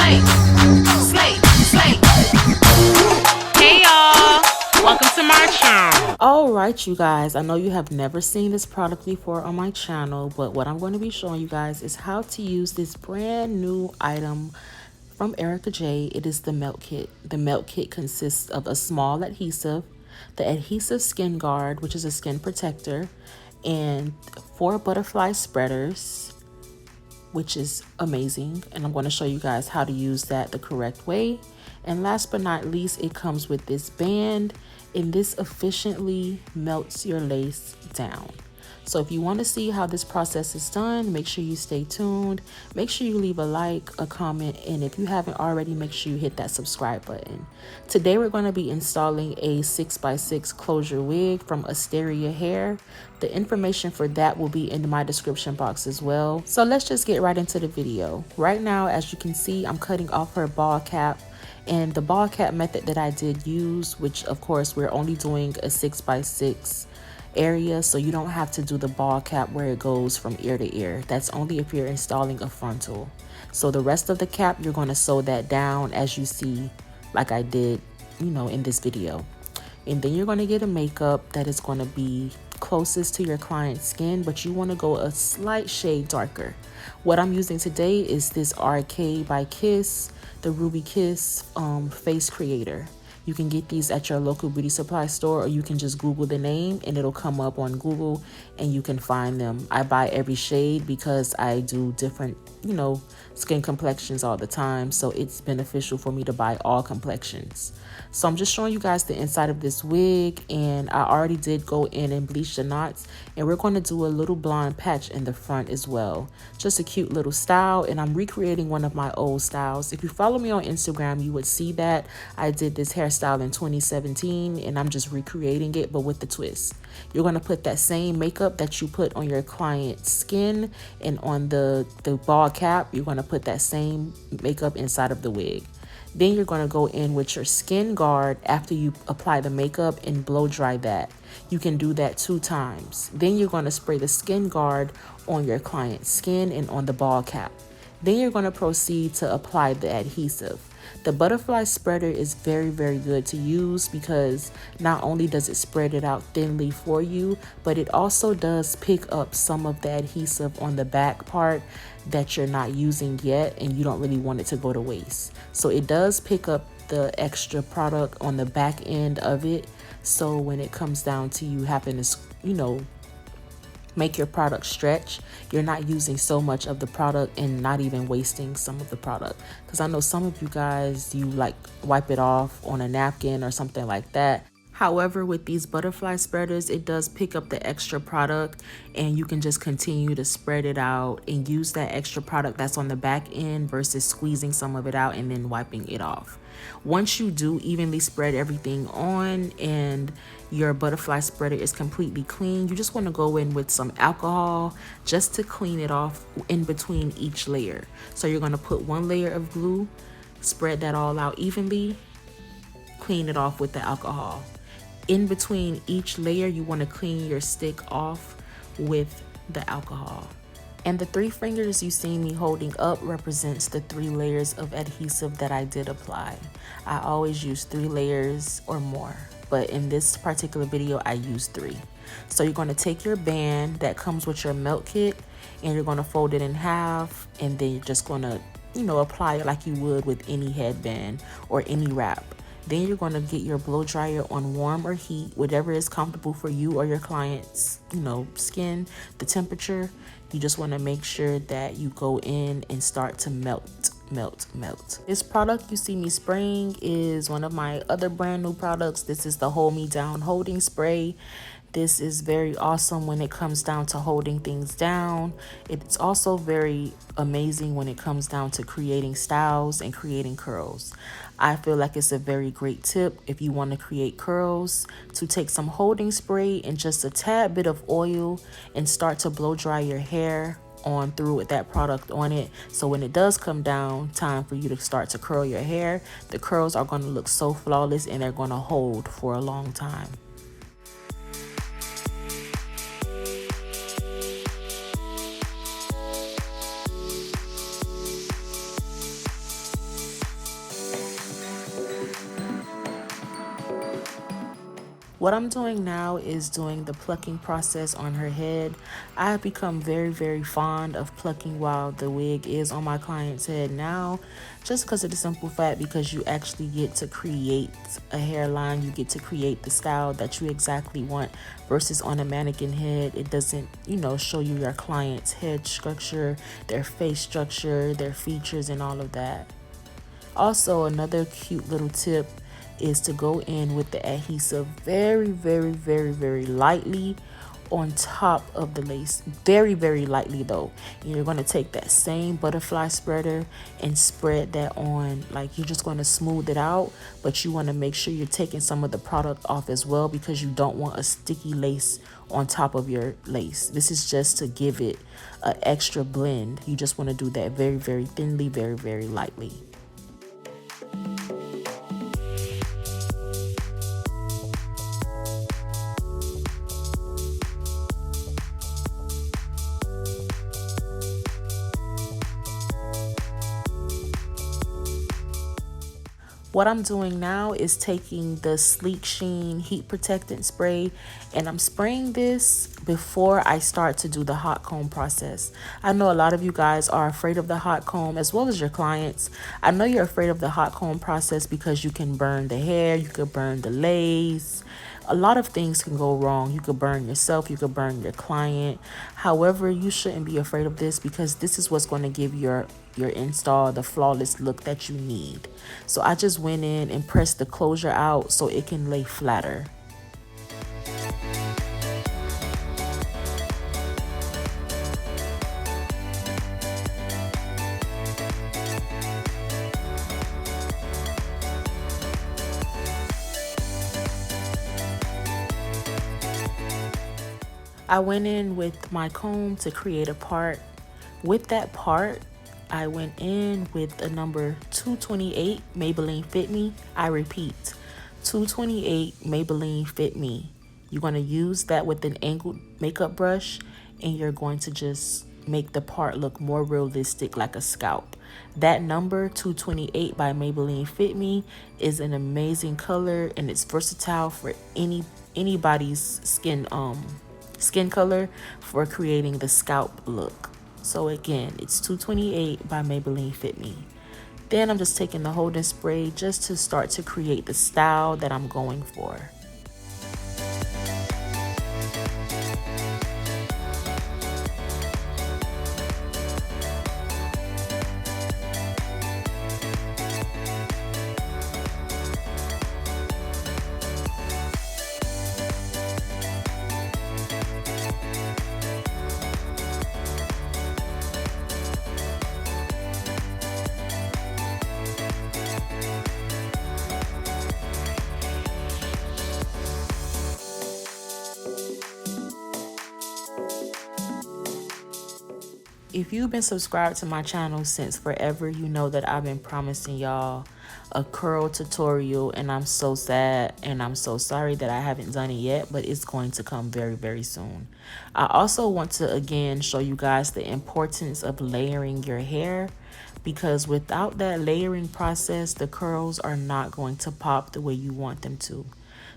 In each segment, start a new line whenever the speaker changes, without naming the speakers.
slay, slay, slay. Hey y'all, welcome to my channel.
Alright you guys, I know you have never seen this product before on my channel, but what I'm going to be showing you guys is how to use this brand new item from ADHESIVE. It is the melt kit. The melt kit consists of a small adhesive, the adhesive skin guard, which is a skin protector, and 4 butterfly spreaders, which is amazing, and I'm going to show you guys how to use that the correct way. And last but not least, it comes with this band, and this efficiently melts your lace down. So if you want to see how this process is done, make sure you stay tuned. Make sure you leave a like, a comment, and if you haven't already, make sure you hit that subscribe button. Today we're going to be installing a 6x6 closure wig from Asteria hair. The information for that will be in my description box as well. So let's just get right into the video. Right now, as you can see, I'm cutting off her ball cap. And the ball cap method that I did use, which of course we're only doing a 6x6 area, so you don't have to do the ball cap where it goes from ear to ear. That's only if you're installing a frontal. So the rest of the cap, you're going to sew that down as you see, like I did, in this video. And then you're going to get a makeup that is going to be closest to your client's skin, but you want to go a slight shade darker. What I'm using today is this RK by Kiss, the Ruby Kiss face creator. You can get these at your local beauty supply store, or you can just Google the name and it'll come up on Google and you can find them. I buy every shade because I do different, skin complexions all the time. So it's beneficial for me to buy all complexions. So I'm just showing you guys the inside of this wig, and I already did go in and bleach the knots, and we're going to do a little blonde patch in the front as well. Just a cute little style, and I'm recreating one of my old styles. If you follow me on Instagram, you would see that I did this hairstyle in 2017, and I'm just recreating it, but with the twist. You're going to put that same makeup that you put on your client's skin and on the ball cap. You're going to put that same makeup inside of the wig. Then you're going to go in with your skin guard after you apply the makeup and blow dry that. You can do that 2 times. Then you're going to spray the skin guard on your client's skin and on the ball cap. Then you're going to proceed to apply the adhesive. The butterfly spreader is very, very good to use because not only does it spread it out thinly for you, but it also does pick up some of the adhesive on the back part that you're not using yet and you don't really want it to go to waste. So it does pick up the extra product on the back end of it. So when it comes down to you having to, make your product stretch, you're not using so much of the product and not even wasting some of the product. Because I know some of you guys, you like wipe it off on a napkin or something like that. However, with these butterfly spreaders, it does pick up the extra product and you can just continue to spread it out and use that extra product that's on the back end versus squeezing some of it out and then wiping it off. Once you do evenly spread everything on and your butterfly spreader is completely clean, you just want to go in with some alcohol just to clean it off in between each layer. So you're going to put 1 layer of glue, spread that all out evenly, clean it off with the alcohol. In between each layer, you want to clean your stick off with the alcohol. And the 3 fingers you see me holding up represents the 3 layers of adhesive that I did apply. I always use 3 layers or more, but in this particular video, I used 3. So you're going to take your band that comes with your melt kit and you're going to fold it in half, and then you're just going to, apply it like you would with any headband or any wrap. Then you're going to get your blow dryer on warm or heat, whatever is comfortable for you or your client's, skin, the temperature. You just want to make sure that you go in and start to melt. This product you see me spraying is one of my other brand new products. This is the Hold Me Down Holding Spray. This is very awesome when it comes down to holding things down. It's also very amazing when it comes down to creating styles and creating curls. I feel like it's a very great tip if you want to create curls, to take some holding spray and just a tad bit of oil and start to blow dry your hair on through with that product on it. So when it does come down time for you to start to curl your hair, the curls are going to look so flawless and they're going to hold for a long time. What I'm doing now is doing the plucking process on her head. I have become very, very fond of plucking while the wig is on my client's head now, just because of the simple fact because you actually get to create a hairline, you get to create the style that you exactly want versus on a mannequin head. It doesn't, show you your client's head structure, their face structure, their features, and all of that. Also, another cute little tip is to go in with the adhesive very, very, very, very lightly on top of the lace. Very, very lightly though. And you're going to take that same butterfly spreader and spread that on. Like, you're just going to smooth it out, but you want to make sure you're taking some of the product off as well, because you don't want a sticky lace on top of your lace. This is just to give it an extra blend. You just want to do that very, very thinly, very, very lightly. What I'm doing now is taking the Sleek Sheen Heat Protectant Spray, and I'm spraying this before I start to do the hot comb process. I know a lot of you guys are afraid of the hot comb, as well as your clients. I know you're afraid of the hot comb process because you can burn the hair, you could burn the lace. A lot of things can go wrong. You could burn yourself, you could burn your client. However, you shouldn't be afraid of this, because this is what's going to give your install the flawless look that you need. So I just went in and pressed the closure out so it can lay flatter. I went in with my comb to create a part. With that part, I went in with a number 228 Maybelline Fit Me. I repeat, 228 Maybelline Fit Me. You're going to use that with an angled makeup brush, and you're going to just make the part look more realistic, like a scalp. That number 228 by Maybelline Fit Me is an amazing color, and it's versatile for anybody's skin color for creating the scalp look. So again, it's 228 by Maybelline Fit Me. Then I'm just taking the holding spray just to start to create the style that I'm going for. If you've been subscribed to my channel since forever, you know that I've been promising y'all a curl tutorial, and I'm so sad and I'm so sorry that I haven't done it yet, but it's going to come very, very soon. I also want to again show you guys the importance of layering your hair, because without that layering process, the curls are not going to pop the way you want them to.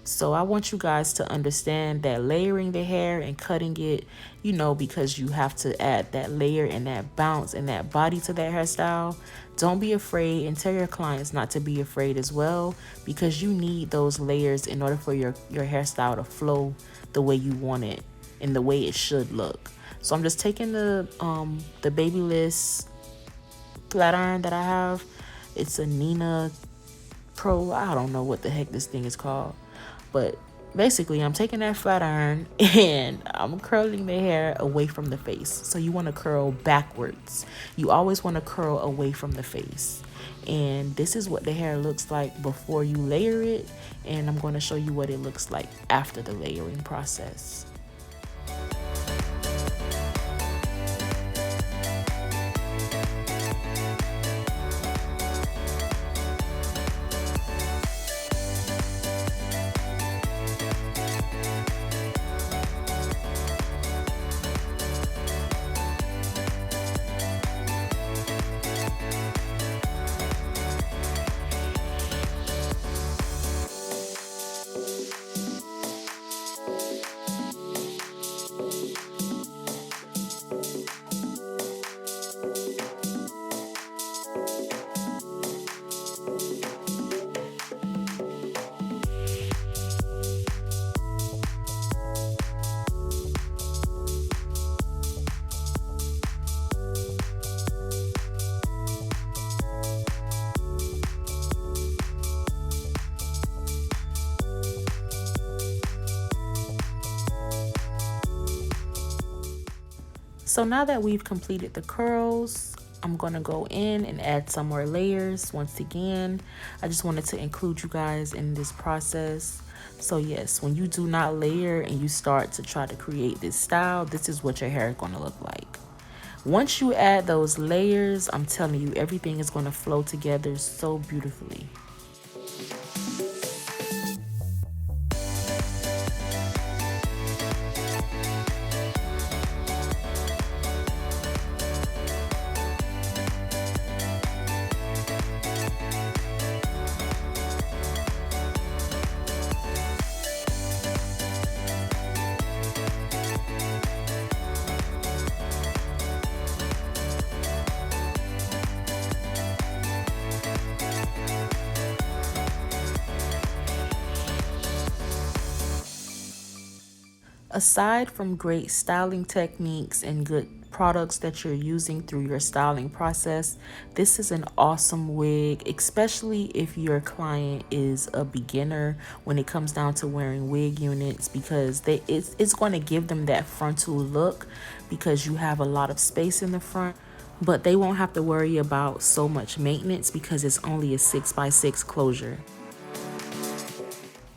So I want you guys to understand that layering the hair and cutting it, because you have to add that layer and that bounce and that body to that hairstyle. Don't be afraid, and tell your clients not to be afraid as well, because you need those layers in order for your hairstyle to flow the way you want it and the way it should look. So I'm just taking the Babyliss flat iron that I have. It's a Nina Pro. I don't know what the heck this thing is called. But basically, I'm taking that flat iron and I'm curling the hair away from the face. So you want to curl backwards. You always want to curl away from the face. And this is what the hair looks like before you layer it. And I'm going to show you what it looks like after the layering process. So now that we've completed the curls, I'm going to go in and add some more layers. Once again, I just wanted to include you guys in this process. So yes, when you do not layer and you start to try to create this style, this is what your hair is going to look like. Once you add those layers, I'm telling you, everything is going to flow together so beautifully. Aside from great styling techniques and good products that you're using through your styling process, this is an awesome wig, especially if your client is a beginner when it comes down to wearing wig units, because it's going to give them that frontal look because you have a lot of space in the front, but they won't have to worry about so much maintenance because it's only a 6x6 closure.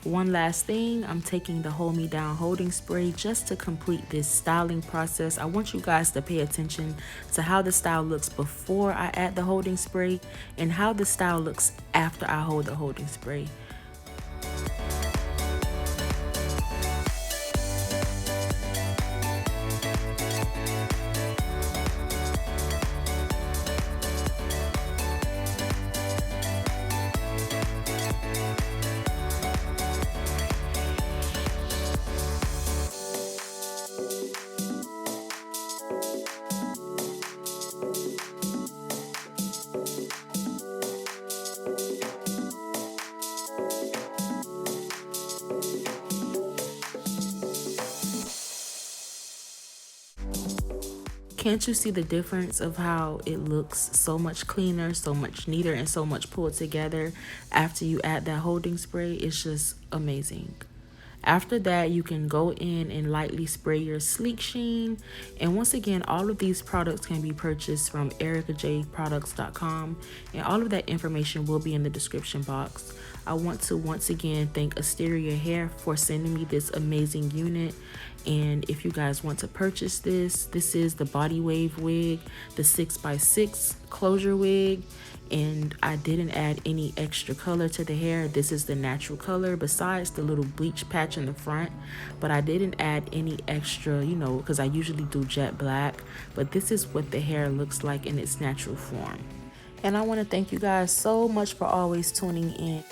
One last thing, I'm taking the Hold Me Down holding spray just to complete this styling process. I want you guys to pay attention to how the style looks before I add the holding spray and how the style looks after I hold the holding spray. Can't you see the difference of how it looks so much cleaner, so much neater, and so much pulled together after you add that holding spray? It's just amazing. After that, you can go in and lightly spray your sleek sheen. And once again, all of these products can be purchased from ErickaJProducts.com, and all of that information will be in the description box. I want to once again thank Asteria Hair for sending me this amazing unit. And if you guys want to purchase this is the BodyWave wig, the 6x6 closure wig. And I didn't add any extra color to the hair. This is the natural color besides the little bleach patch in the front, but I didn't add any extra, you know, because I usually do jet black, but this is what the hair looks like in its natural form. And I want to thank you guys so much for always tuning in.